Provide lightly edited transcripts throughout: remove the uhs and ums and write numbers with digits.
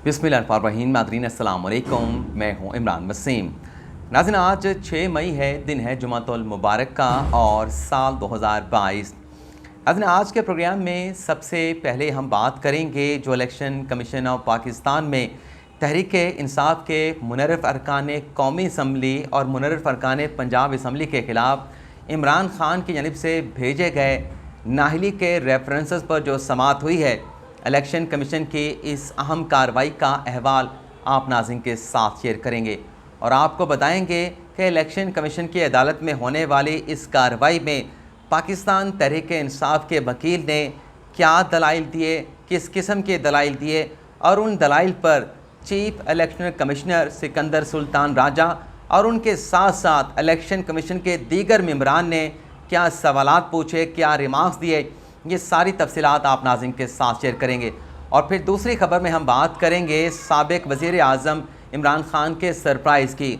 बिस्मिल्लाहिर्रहमानिर्रहीम। नाज़रीन अस्सलाम वालेकुम, मैं हूँ इमरान वसीम। नाज़रीन, आज 6 मई है, दिन है जुमातुल मुबारक का और साल 2022। नाज़रीन, आज के प्रोग्राम में सबसे पहले हम बात करेंगे जो इलेक्शन कमीशन ऑफ पाकिस्तान में तहरीक इंसाफ के मुनर्रफ अरकान कौमी असम्बली और मुनर्रफ अरकान पंजाब असम्बली के ख़िलाफ़ इमरान ख़ान की जानिब से भेजे गए नाहली के रेफरेंसेस पर जो समाअत हुई है, इलेक्शन कमीशन की इस अहम कार्रवाई का अहवाल आप नाज़रीन के साथ शेयर करेंगे और आपको बताएंगे कि इलेक्शन कमीशन की अदालत में होने वाली इस कार्रवाई में पाकिस्तान तहरीक इंसाफ के वकील ने क्या दलाइल दिए, किस किस्म के दलाइल दिए और उन दलाइल पर chief election commissioner Sikandar Sultan Raja और उनके साथ साथ इलेक्शन कमीशन के दीगर मेंबरान ने क्या सवालात पूछे, क्या रिमार्क्स दिए, ये सारी तफसीलात आप नाज़रीन के साथ शेयर करेंगे। और फिर दूसरी खबर में हम बात करेंगे साबिक वज़ीर आज़म इमरान ख़ान के सरप्राइज़ की।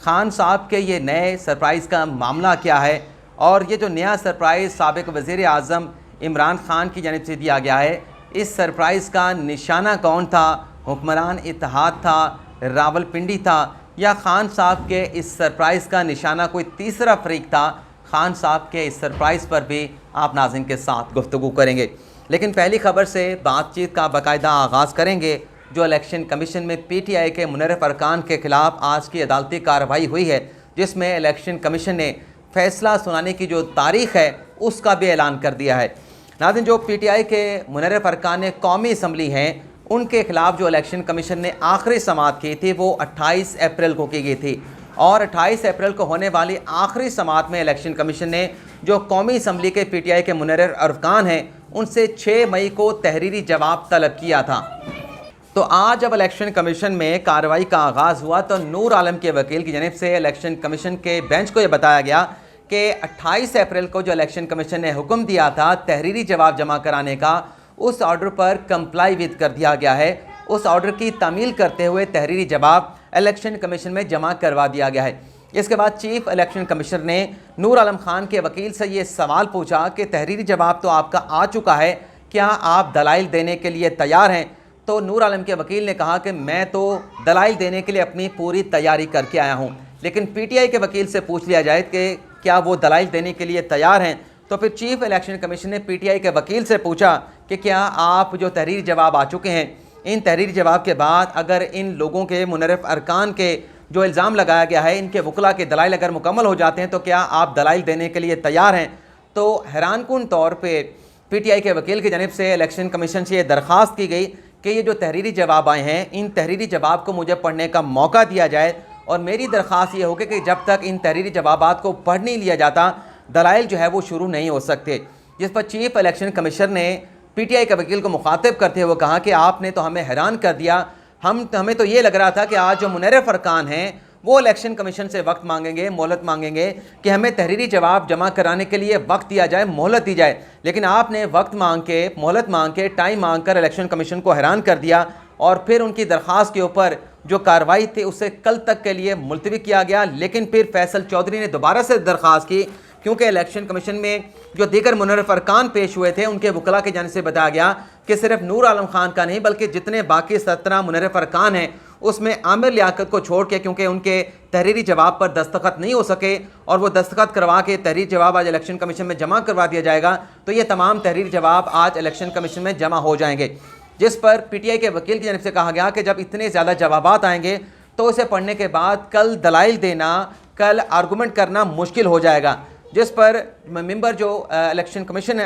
ख़ान साहब के ये नए सरप्राइज़ का मामला क्या है और ये जो नया सरप्राइज़ साबिक वज़ीर आज़म इमरान ख़ान की जानिब से दिया गया है, इस सरप्राइज़ का निशाना कौन था? हुक्मरान इत्तेहाद था, रावलपिंडी था या ख़ान साहब के इस सरप्राइज़ का निशाना कोई तीसरा फरीक था? ख़ान साहब के इस सरप्राइज़ पर भी आप नाज़रीन के साथ गुफ्तगू करेंगे। लेकिन पहली खबर से बातचीत का बाकायदा आगाज़ करेंगे जो इलेक्शन कमीशन में PTI के मुनर्रफ अरकान के ख़िलाफ़ आज की अदालती कार्रवाई हुई है, जिसमें इलेक्शन कमीशन ने फ़ैसला सुनाने की जो तारीख़ है उसका भी ऐलान कर दिया है। नाज़रीन, जो PTI के मुनर्रफ अरकान कौमी असम्बली हैं, उनके ख़िलाफ़ जो इलेक्शन कमीशन ने आखिरी समाअत की थी वो 28 अप्रैल को की गई थी और 28 अप्रैल को होने वाली आखिरी समाअत में इलेक्शन कमीशन ने जो कौमी असम्बली के PTI के मुनर्रफ अरकान हैं उनसे 6 मई को तहरीरी जवाब तलब किया था। तो आज जब इलेक्शन कमीशन में कार्रवाई का आगाज़ हुआ तो नूर आलम के वकील की जानिब से इलेक्शन कमीशन के बेंच को यह बताया गया कि 28 अप्रैल को जो इलेक्शन कमीशन ने हुक्म दिया था तहरीरी जवाब जमा कराने का, उस ऑर्डर पर कंप्लाई विद कर दिया गया है। उस ऑर्डर की तामील करते हुए तहरीरी जवाब इलेक्शन कमीशन में जमा करवा दिया गया है। इसके बाद चीफ इलेक्शन कमिश्नर ने नूर आलम खान के वकील से ये सवाल पूछा कि तहरीरी जवाब तो आपका आ चुका है, क्या आप दलाइल देने के लिए तैयार हैं? तो नूर आलम के वकील ने कहा कि मैं तो दलाइल देने के लिए अपनी पूरी तैयारी करके आया हूँ। लेकिन PTI के वकील से पूछ लिया जाए कि क्या वो दलाइल देने के लिए तैयार हैं, तो फिर चीफ इलेक्शन कमीशन ने PTI के वकील से पूछा कि क्या आप जो तहरीरी जवाब आ चुके हैं, इन तहरीरी जवाब के बाद अगर इन लोगों के मुनर्रफ अरकान के जो इल्ज़ाम लगाया गया है, इनके वकला के दलाइल अगर मुकम्मल हो जाते हैं तो क्या आप दलाइल देने के लिए तैयार हैं? तो हैरानकुन तौर पे PTI के वकील की जानिब से इलेक्शन कमीशन से ये दरख्वास्त की गई कि ये जो तहरीरी जवाब आए हैं, इन तहरीरी जवाब को मुझे पढ़ने का मौका दिया जाए और मेरी दरख्वास्त ये होगी कि जब तक इन तहरीरी जवाबात को पढ़ नहीं लिया जाता दलाइल जो है वो शुरू नहीं हो सकते। जिस पर चीफ इलेक्शन कमिश्नर ने PTI के वकील को मुखातिब करते हुए कहा कि आपने तो हमें हैरान कर दिया, हमें तो ये लग रहा था कि आज जो मुनर्रफ अरकान हैं वो इलेक्शन कमीशन से वक्त मांगेंगे, मोहलत मांगेंगे कि हमें तहरीरी जवाब जमा कराने के लिए वक्त दिया जाए, मोहलत दी जाए। लेकिन आपने वक्त मांग के, मोहलत मांग के, टाइम मांग कर इलेक्शन कमीशन को हैरान कर दिया और फिर उनकी दरख्वास्त के ऊपर जो कार्रवाई थी उसे कल तक के लिए मुलतवी किया गया। लेकिन फिर फैसल चौधरी ने दोबारा से दरख्वास्त की क्योंकि इलेक्शन कमीशन में जो दीगर मुनर्रफ अरकान पेश हुए थे उनके वकला की जानिब से बताया गया कि सिर्फ नूर आलम खान का नहीं बल्कि जितने बाकी 17 मुनर्रफ अरकान हैं उसमें आमिर लियाकत को छोड़ के, क्योंकि उनके तहरीरी जवाब पर दस्तखत नहीं हो सके और वो दस्तखत करवा के तहरीरी जवाब आज इलेक्शन कमीशन में जमा करवा दिया जाएगा, तो ये तमाम तहरीरी जवाब आज इलेक्शन कमीशन में जमा हो जाएंगे। जिस पर PTI के वकील की जानिब से कहा गया कि जब इतने ज़्यादा जवाबात आएंगे तो उसे पढ़ने के बाद कल दलाइल देना, कल आर्गूमेंट करना मुश्किल हो जाएगा। जिस पर मेंबर जो इलेक्शन कमीशन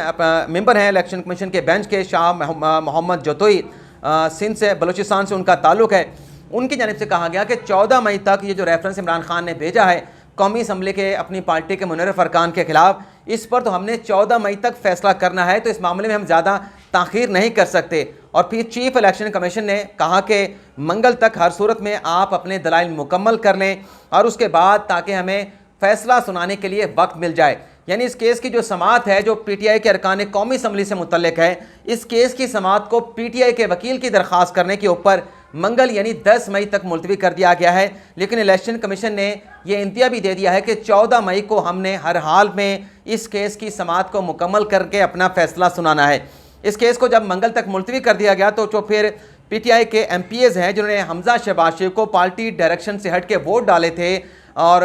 मेंबर हैं इलेक्शन कमीशन के बेंच के शाह मोहम्मद जोतोई सिंध से, बलूचिस्तान से उनका ताल्लुक़ है, उनकी जानिब से कहा गया कि 14 मई तक ये जो रेफरेंस इमरान खान ने भेजा है कौमी असम्बली के अपनी पार्टी के मुनर्रफ अरकान के ख़िलाफ़, इस पर तो हमने 14 मई तक फ़ैसला करना है, तो इस मामले में हम ज़्यादा ताख़ीर नहीं कर सकते। और फिर चीफ इलेक्शन कमीशन ने कहा कि मंगल तक हर सूरत में आप अपने दलाइल मुकम्मल कर लें और उसके बाद ताकि हमें फ़ैसला सुनाने के लिए वक्त मिल जाए। यानी इस केस की जो समाअत है जो PTI के अरकान कौमी असम्बली से मुतल्लिक है, इस केस की समाअत को PTI के वकील की दरख्वास्त करने के ऊपर मंगल यानी 10 मई तक मुलतवी कर दिया गया है। लेकिन इलेक्शन कमीशन ने यह इंतिया भी दे दिया है कि 14 मई को हमने हर हाल में इस केस की समाअत को मुकम्मल करके अपना फ़ैसला सुनाना है। इस केस को जब मंगल तक मुलतवी कर दिया गया तो जो फिर पीटीआई के एमपीएज हैं जिन्होंने हमजा शहबाज शरीफ को पार्टी डायरेक्शन से हट के वोट डाले थे और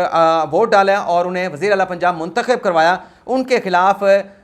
वोट डाला और उन्हें वज़ीर आला पंजाब मुंतखब करवाया, उनके खिलाफ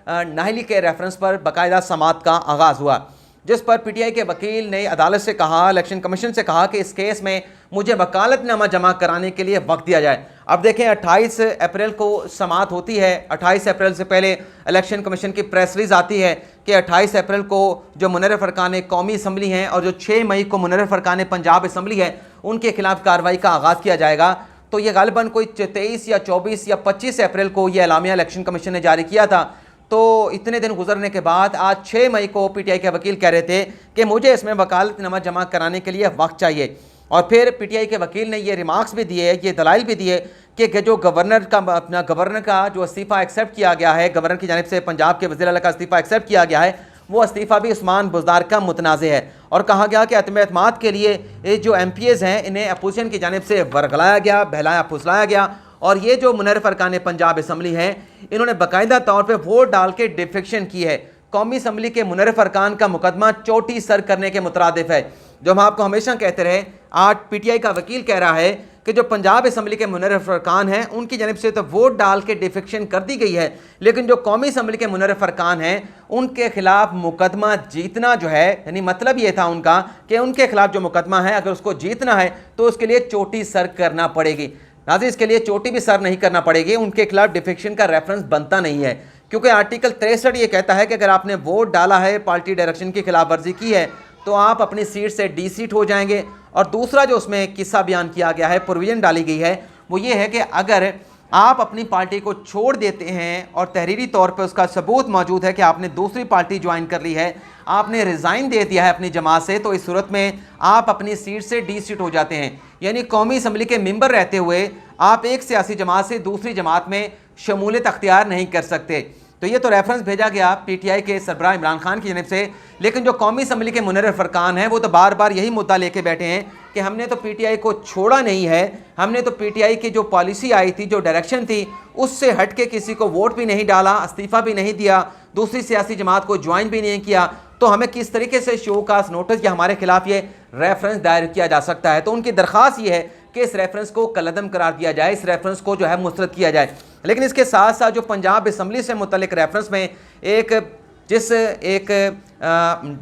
नाहली के रेफरेंस पर बाकायदा समाअत का आगाज़ हुआ, जिस पर पीटीआई के वकील ने अदालत से कहा, इलेक्शन कमीशन से कहा कि इस केस में मुझे वकालतनामा जमा कराने के लिए वक्त दिया जाए। अब देखें 28 अप्रैल को समाअत होती है, 28 अप्रैल से पहले इलेक्शन कमीशन की प्रेस रिलीज आती है कि 28 अप्रैल को जो मुनर्रिफ अरकान कौमी असम्बली हैं और जो 6 मई को मुनर्रिफ अरकान पंजाब असम्बली है उनके खिलाफ कार्रवाई का आगाज़ किया जाएगा। तो ये गालिबन कोई 23 या 24 या 25 अप्रैल को ये एलामिया इलेक्शन कमीशन ने जारी किया था। तो इतने दिन गुजरने के बाद आज 6 मई को पीटीआई के वकील कह रहे थे कि मुझे इसमें वकालतनामा जमा कराने के लिए वक्त चाहिए। और फिर पीटीआई के वकील ने ये रिमार्क्स भी दिए, ये दलाइल भी दिए कि जो गवर्नर का जो इस्तीफ़ा एक्सेप्ट किया गया है, गवर्नर की जानिब से पंजाब के वज़ीर आला का इस्तीफ़ा एक्सेप्ट किया गया है, वो इस्तीफ़ा भी उस्मान बुज़दार का मुतनाज़ है। और कहा गया कि अदम एतमाद के लिए ये जो एमपीएज़ हैं इन्हें अपोजिशन की जानिब से वरगलाया गया, बहलाया फुसलाया गया। और ये जो मुनर्रिफ अरकान पंजाब असम्बली हैं इन्होंने बाकायदा तौर पर वोट डाल के डिफेक्शन की है। कौमी असम्बली के मुनर्रिफ अरकान का मुकदमा चोटी सर करने के मुतरादिफ है। जो हम आपको हमेशा कहते रहे, आज पीटीआई का वकील कह रहा है कि जो पंजाब असम्बली के मुनर्रिफ अरकान हैं उनकी जानिब से तो वोट डाल के डिफेक्शन कर दी गई है, लेकिन जो कौमी असम्बली के मुनर्रिफ अरकान हैं उनके खिलाफ मुकदमा जीतना जो है, यानी मतलब ये था उनका कि उनके खिलाफ जो मुकदमा है अगर उसको जीतना है तो उसके लिए चोटी सर करना पड़ेगी। नाज़रीन, इसके लिए चोटी भी सर नहीं करना पड़ेगी, उनके खिलाफ डिफेक्शन का रेफरेंस बनता नहीं है, क्योंकि आर्टिकल 63 ये कहता है कि अगर आपने वोट डाला है, पार्टी डायरेक्शन की खिलाफ वर्जी की है, तो आप अपनी सीट से डी-सीट हो जाएंगे। और दूसरा जो उसमें किस्सा बयान किया गया है, प्रोविजन डाली गई है, वो ये है कि अगर आप अपनी पार्टी को छोड़ देते हैं और तहरीरी तौर पर उसका सबूत मौजूद है कि आपने दूसरी पार्टी ज्वाइन कर ली है, आपने रिज़ाइन दे दिया है अपनी जमात से, तो इस सूरत में आप अपनी सीट से डी-सीट हो जाते हैं। यानी कौमी असम्बली के मेंबर रहते हुए आप एक सियासी जमात से दूसरी जमात में शमूलियत अख्तियार नहीं कर सकते। तो ये तो रेफरेंस भेजा गया पीटीआई के सरबराह इमरान खान की जानिब से, लेकिन जो कौमी असम्बली के मुनर्रिफ अरकान हैं वो तो बार बार यही मुद्दा लेके बैठे हैं कि हमने तो पीटीआई को छोड़ा नहीं है, हमने तो पीटीआई की जो पॉलिसी आई थी, जो डायरेक्शन थी, उससे हट के किसी को वोट भी नहीं डाला, इस्तीफ़ा भी नहीं दिया, दूसरी सियासी जमात को ज्वाइन भी नहीं किया, तो हमें किस तरीके से शोकास नोटिस या हमारे खिलाफ ये रेफरेंस दायर किया जा सकता है। तो उनकी दरख्वास्त ये है कि इस रेफरेंस को कलअदम करार दिया जाए, इस रेफरेंस को जो है मुस्तरद किया जाए। लेकिन इसके साथ साथ जो पंजाब असम्बली से मुतल्लिक रेफरेंस में एक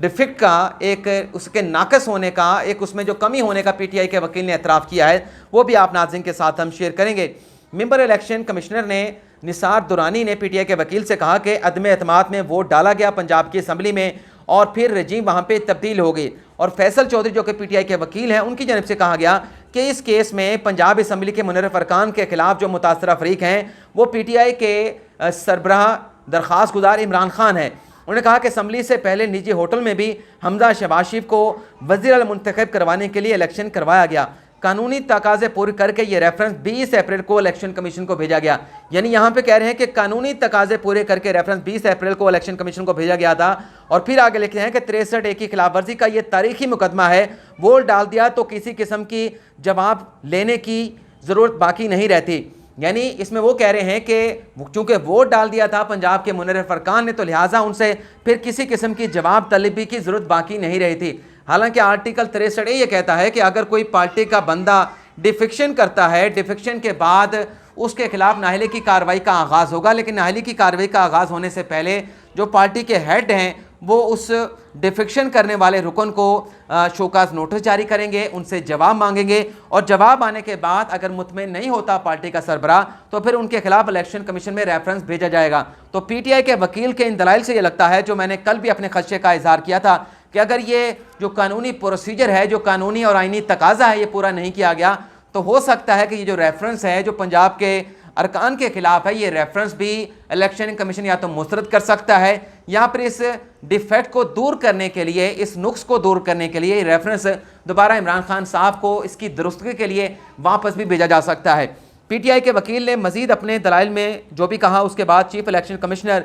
डिफेक्ट का, एक उसके नाकस होने का, एक उसमें जो कमी होने का पीटीआई के वकील ने एतराफ़ किया है, वो भी आप नाज़रीन के साथ हम शेयर करेंगे। मेंबर इलेक्शन कमिश्नर ने निसार दुरानी ने पीटीआई के वकील से कहा कि अदम एतमाद में वोट डाला गया पंजाब की असम्बली में और फिर रजीम वहाँ पे तब्दील हो गई। और फैसल चौधरी जो कि पीटीआई के वकील हैं, उनकी जानिब से कहा गया कि इस केस में पंजाब असम्बली के मुनर्रिफ अरकान के खिलाफ जो मुतासरा फरीक हैं वो पीटीआई के सरबराह दरख्वास्त गुजार इमरान खान है। उन्होंने कहा कि असम्बली से पहले निजी होटल में भी हमजा शहबाज शरीफ को वज़ीर आला मुंतखब करवाने के लिए इलेक्शन करवाया गया। कानूनी तकाज़े पूरे करके ये रेफरेंस 20 अप्रैल को इलेक्शन कमीशन को भेजा गया। यानी यहाँ पे कह रहे हैं कि कानूनी तकाज़े पूरे करके रेफरेंस 20 अप्रैल को इलेक्शन कमीशन को भेजा गया था। और फिर आगे लिखते हैं कि 63A की खिलाफ वर्जी का ये तारीखी मुकदमा है, वोट डाल दिया तो किसी किस्म की जवाब लेने की ज़रूरत बाकी नहीं रहती। यानी इसमें वो कह रहे हैं कि चूँकि वोट डाल दिया था पंजाब के मुनर्रिफ अरकान ने, तो लिहाजा उनसे फिर किसी किस्म की जवाब तलबी की ज़रूरत बाकी नहीं रही थी। हालांकि आर्टिकल 63A ये कहता है कि अगर कोई पार्टी का बंदा डिफेक्शन करता है, डिफेक्शन के बाद उसके खिलाफ नाहली की कार्रवाई का आगाज़ होगा, लेकिन नाहली की कार्रवाई का आगाज़ होने से पहले जो पार्टी के हेड हैं वो उस डिफेक्शन करने वाले रुकन को शोकाज नोटिस जारी करेंगे, उनसे जवाब मांगेंगे और जवाब आने के बाद अगर मुतमईन नहीं होता पार्टी का सरबराह तो फिर उनके खिलाफ इलेक्शन कमीशन में रेफरेंस भेजा जाएगा। तो पीटीआई के वकील के इन दलाइल से ये लगता है, जो मैंने कल भी अपने खदशे का इजहार किया था, कि अगर ये जो कानूनी प्रोसीजर है, जो कानूनी और आईनी तकाजा है, ये पूरा नहीं किया गया तो हो सकता है कि ये जो रेफरेंस है जो पंजाब के अरकान के खिलाफ है, ये रेफरेंस भी इलेक्शन कमीशन या तो मुस्तरद कर सकता है या फिर इस डिफेक्ट को दूर करने के लिए, इस नुक्स को दूर करने के लिए रेफरेंस दोबारा इमरान खान साहब को इसकी दुरुस्तगी के लिए वापस भी भेजा जा सकता है। पीटीआई के वकील ने मजीद अपने दलाइल में जो भी कहा, उसके बाद chief election commissioner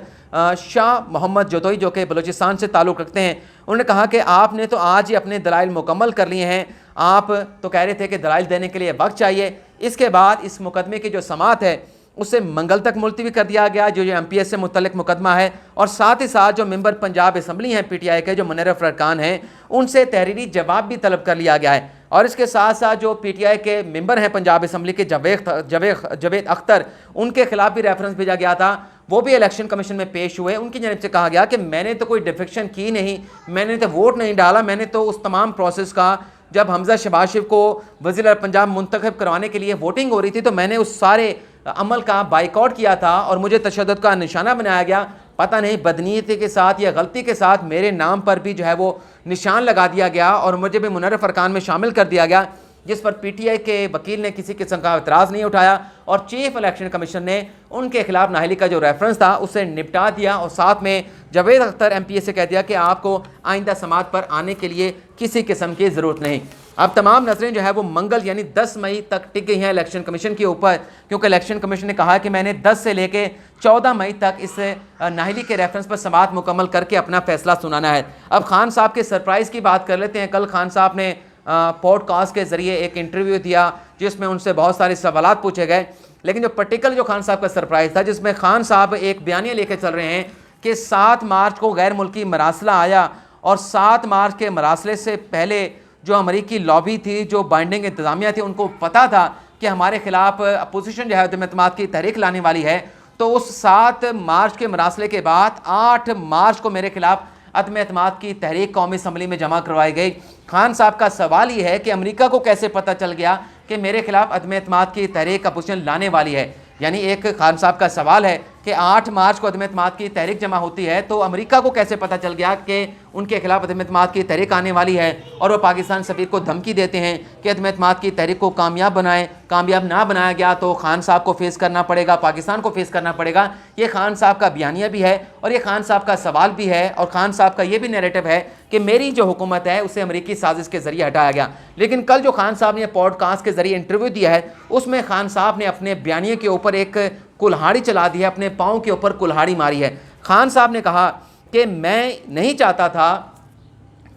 Shah Mohammad Jadoi जो कि बलूचिस्तान से ताल्लुक़ रखते हैं, उन्होंने कहा कि आपने तो आज ही अपने दलाइल मुकम्मल कर लिए हैं, आप तो कह रहे थे कि दलाइल देने के लिए वक्त चाहिए, इसके बाद इस मुकदमे की जो समाअत है उसे मंगल तक मुलतवी कर दिया गया, जो MPS से मुतल्लिक मुकदमा है। और साथ ही साथ जो मेंबर पंजाब असम्बली हैं PTI के, जो मुनर्रफ अरकान हैं, उनसे तहरीरी जवाब भी तलब कर लिया गया है। और इसके साथ साथ जो PTI के मेंबर हैं पंजाब असम्बली के जावेद अख्तर, उनके खिलाफ भी रेफरेंस भेजा गया था, वो भी इलेक्शन कमीशन में पेश हुए। उनकी जानब से कहा गया कि मैंने तो कोई डिफेक्शन की नहीं, मैंने तो वोट नहीं डाला, मैंने तो उस तमाम प्रोसेस का, जब हमजा शहबाज शरीफ को वज़ीर पंजाब मुंतखब करवाने के लिए वोटिंग हो रही थी, तो मैंने उस सारे अमल का बाइकआउट किया था और मुझे तशद्दुद का निशाना बनाया गया। पता नहीं बदनीयती के साथ या गलती के साथ मेरे नाम पर भी जो है वो निशान लगा दिया गया और मुझे भी मुनर्रफ अरकान में शामिल कर दिया गया, जिस पर PTI के वकील ने किसी किस्म का एतराज़ नहीं उठाया और चीफ इलेक्शन कमीशन ने उनके खिलाफ नाअहली का जो रेफरेंस था उसे निपटा दिया और साथ में जावेद अख्तर MPS से कह दिया कि आपको आइंदा समात पर आने के लिए किसी किस्म की ज़रूरत नहीं। अब तमाम नजरें जो है वो मंगल यानी 10 मई तक टिक गई हैं इलेक्शन कमीशन के ऊपर, क्योंकि इलेक्शन कमीशन ने कहा कि मैंने 10 से लेके 14 मई तक इस नाअहली के रेफरेंस पर समात मुकम्मल करके अपना फैसला सुनाना है। अब खान साहब के सरप्राइज़ की बात कर लेते हैं। कल खान साहब ने पॉडकास्ट के ज़रिए एक इंटरव्यू दिया जिसमें उनसे बहुत सारे सवाल पूछे गए, लेकिन जो पर्टिकुलर जो खान साहब का सरप्राइज़ था, जिसमें खान साहब एक बयानिया लेकर चल रहे हैं कि 7 मार्च को गैर मुल्की मरासला आया और 7 मार्च के मरासले से पहले जो अमरीकी लॉबी थी, जो बाइंडिंग इंतज़ामिया थी, उनको पता था कि हमारे खिलाफ अपोजिशन जो है अदम एतमाद की तहरीक लाने वाली है। तो उस 7 मार्च के मरासले के बाद 8 मार्च को मेरे खिलाफ अदम एतमाद की तहरीक कौमी असम्बली में जमा करवाई गई। खान साहब का सवाल ये है कि अमेरिका को कैसे पता चल गया कि मेरे खिलाफ अदम एतमाद की तहरीक अपोजिशन लाने वाली है। यानी एक खान साहब का सवाल है कि 8 मार्च को अदम एतमाद की तहरीक जमा होती है, तो अमेरिका को कैसे पता चल गया कि उनके खिलाफ अदम एतमाद की तहरीक आने वाली है और वो पाकिस्तान सफ़ीर को धमकी देते हैं कि अदम एतमाद की तहरीक को कामयाब बनाएं। कामयाब ना बनाया गया तो खान साहब को फेस करना पड़ेगा, पाकिस्तान को फेस करना पड़ेगा। ये खान साहब का बयानिया भी है और ये खान साहब का सवाल भी है और खान साहब का ये भी नैरेटिव है कि मेरी जो हुकूमत है उसे अमरीकी साजिश के ज़रिए हटाया गया। लेकिन कल जो खान साहब ने पॉडकास्ट के ज़रिए इंटरव्यू दिया है, उसमें खान साहब ने अपने बयानिए के ऊपर एक कुल्हाड़ी चला दी है, अपने पाँव के ऊपर कुल्हाड़ी मारी है। खान साहब ने कहा कि मैं नहीं चाहता था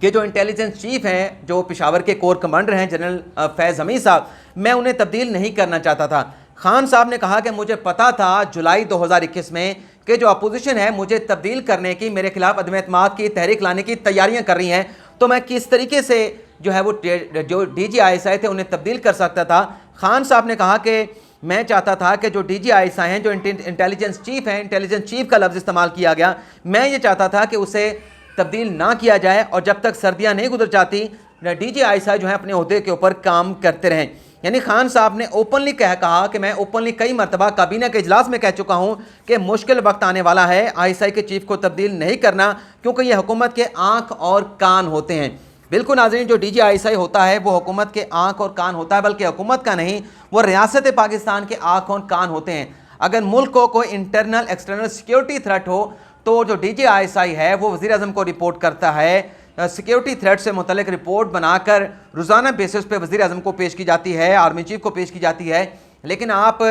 कि जो इंटेलिजेंस चीफ हैं, जो पेशावर के कोर कमांडर हैं जनरल फैज़ हमीद साहब, मैं उन्हें तब्दील नहीं करना चाहता था। खान साहब ने कहा कि मुझे पता था जुलाई 2021 में कि जो अपोजिशन है मुझे तब्दील करने की, मेरे खिलाफ अदम एतमाद की तहरीक लाने की तैयारियां कर रही हैं, तो मैं किस तरीके से जो है वो जो DGISI थे उन्हें तब्दील कर सकता था। खान साहब ने कहा कि मैं चाहता था कि जो DGISI हैं, जो इंटेलिजेंस चीफ हैं, इंटेलिजेंस चीफ का लफ्ज़ इस्तेमाल किया गया, मैं ये चाहता था कि उसे तब्दील ना किया जाए और जब तक सर्दियां नहीं गुजर जाती DGISI जो है अपने ओहदे के ऊपर काम करते रहें। यानी खान साहब ने ओपनली कहा कि मैं ओपनली कई मरतबा काबीना के इजलास में कह चुका हूँ कि मुश्किल वक्त आने वाला है, ISI के चीफ को तब्दील नहीं करना, क्योंकि ये हुकूमत के आँख और कान होते हैं। बिल्कुल नाज़रीन, जो DGISI होता है वो हुकूमत के आँख और कान होता है, बल्कि हुकूमत का नहीं, वो रियासत पाकिस्तान के आँख और कान होते हैं। अगर मुल्क को कोई इंटरनल एक्सटर्नल सिक्योरिटी थ्रेट हो तो जो DGISI है वो वज़ीर आज़म को रिपोर्ट करता है, सिक्योरिटी थ्रेट से मुतल्लिक रिपोर्ट बनाकर रोज़ाना बेसिस पे वज़ीर आज़म को पेश की जाती है, आर्मी चीफ को पेश की जाती है। लेकिन आप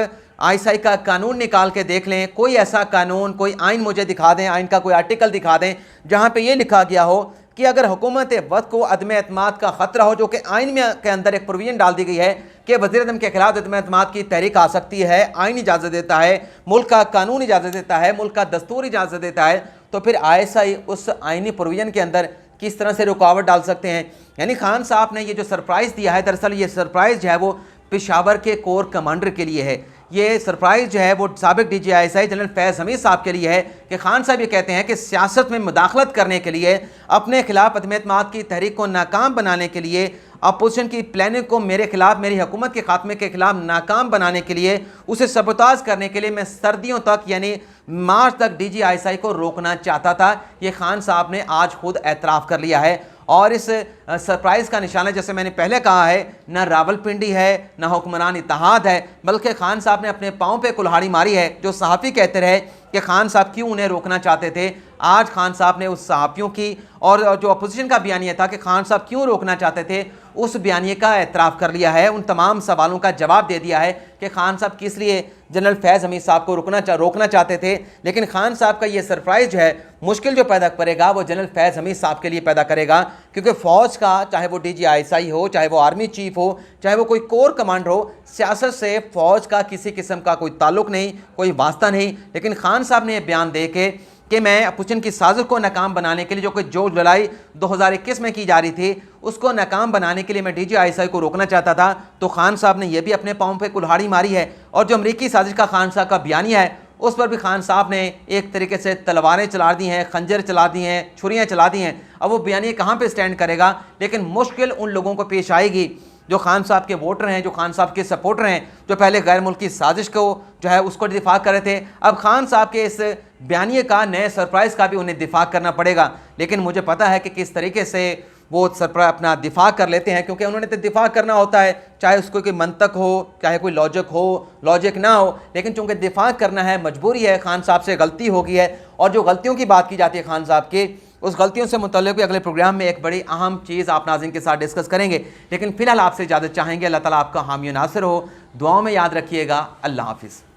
ISI का कानून निकाल के देख लें, कोई ऐसा कानून, कोई आइन मुझे दिखा दें, आइन का कोई आर्टिकल दिखा दें जहाँ पे ये लिखा गया हो कि अगर हुकूमत वक्त को अदम एतमाद का ख़तरा हो, जो कि आइन में के अंदर एक प्रोविजन डाल दी गई है कि वज़ीर आज़म के खिलाफ अदम एतमाद की तहरीक आ सकती है, आइन इजाज़त देता है, मुल्क का कानून इजाज़त देता है, मुल्क का दस्तूर इजाज़त देता है, तो फिर ISI उस आइनी प्रोविजन के अंदर किस तरह से रुकावट डाल सकते हैं। यानी खान साहब ने ये जो सरप्राइज़ दिया है, दरअसल ये सरप्राइज़ जो है वो पेशावर के कोर कमांडर के लिए है। ये सरप्राइज़ जो है वो साबिक DGISI जनरल फैज़ हमीद साहब के लिए है कि खान साहब ये कहते हैं कि सियासत में मुदाखलत करने के लिए, अपने खिलाफ अदम एतमाद की तहरीक को नाकाम बनाने के लिए, अपोजिशन की प्लानिंग को मेरे खिलाफ, मेरी हुकूमत के खात्मे के खिलाफ नाकाम बनाने के लिए, उसे सबताज करने के लिए मैं सर्दियों तक यानी मार्च तक DGISI को रोकना चाहता था। ये खान साहब ने आज खुद एतराफ़ कर लिया है और इस सरप्राइज़ का निशाना, जैसे मैंने पहले कहा है, न रावलपिंडी है, न हुक्मरान इत्तेहाद है, बल्कि खान साहब ने अपने पाँव पे कुल्हाड़ी मारी है। जो सहाफ़ी कहते रहे कि खान साहब क्यों उन्हें रोकना चाहते थे, आज खान साहब ने उस सहाफ़ियों की और जो अपोजिशन का बयानिया था कि खान साहब क्यों रोकना चाहते थे, उस बयानिए का एतराफ़ कर लिया है, उन तमाम सवालों का जवाब दे दिया है कि खान साहब किस लिए जनरल फैज़ हमीद साहब को रोकना चाहते थे। लेकिन खान साहब का ये सरप्राइज़ जो है, मुश्किल जो पैदा करेगा वो जनरल फैज़ हमीद साहब के लिए पैदा करेगा, क्योंकि फ़ौज का, चाहे वो DGISI हो, चाहे वो आर्मी चीफ हो, चाहे वो कोई कोर कमांडर हो, सियासत से फ़ौज का किसी किस्म का कोई ताल्लुक़ नहीं, कोई वास्ता नहीं। लेकिन खान साहब ने यह बयान दे के कि मैं पुतिन की साजिश को नाकाम बनाने के लिए, जो कि 2 जुलाई 2021 में की जा रही थी, उसको नाकाम बनाने के लिए मैं DGISI को रोकना चाहता था, तो खान साहब ने यह भी अपने पाँव पे कुल्हाड़ी मारी है। और जो अमरीकी साजिश का खान साहब का बयानिया है, उस पर भी खान साहब ने एक तरीके से तलवारें चला दी हैं, खंजर चला दी हैं, छुरियाँ चला दी हैं। अब वो बयानिया कहाँ पर स्टैंड करेगा, लेकिन मुश्किल उन लोगों को पेश आएगी जो खान साहब के वोटर हैं, जो खान साहब के सपोर्टर हैं, जो पहले गैर मुल्की साजिश को जो है उसको दिफा कर रहे थे। अब खान साहब के इस बयानिए का, नए सरप्राइज़ का भी उन्हें दिफा करना पड़ेगा। लेकिन मुझे पता है कि किस तरीके से वो अपना दिफा कर लेते हैं, क्योंकि उन्होंने तो दिफा करना होता है, चाहे उसको कोई मंतक हो, चाहे कोई लॉजिक ना हो, लेकिन चूंकि दिफा करना है, मजबूरी है। खान साहब से गलती हो गई है, और जो गलतियों की बात की जाती है खान साहब की, उस गलतियों से मुतल्लिक़ अगले प्रोग्राम में एक बड़ी अहम चीज़ आप नाज़रीन के साथ डिस्कस करेंगे। लेकिन फ़िलहाल आपसे इजाज़त चाहेंगे। अल्लाह ताला आपका हामी नासिर हो। दुआओं में याद रखिएगा। अल्लाह हाफ़िज़।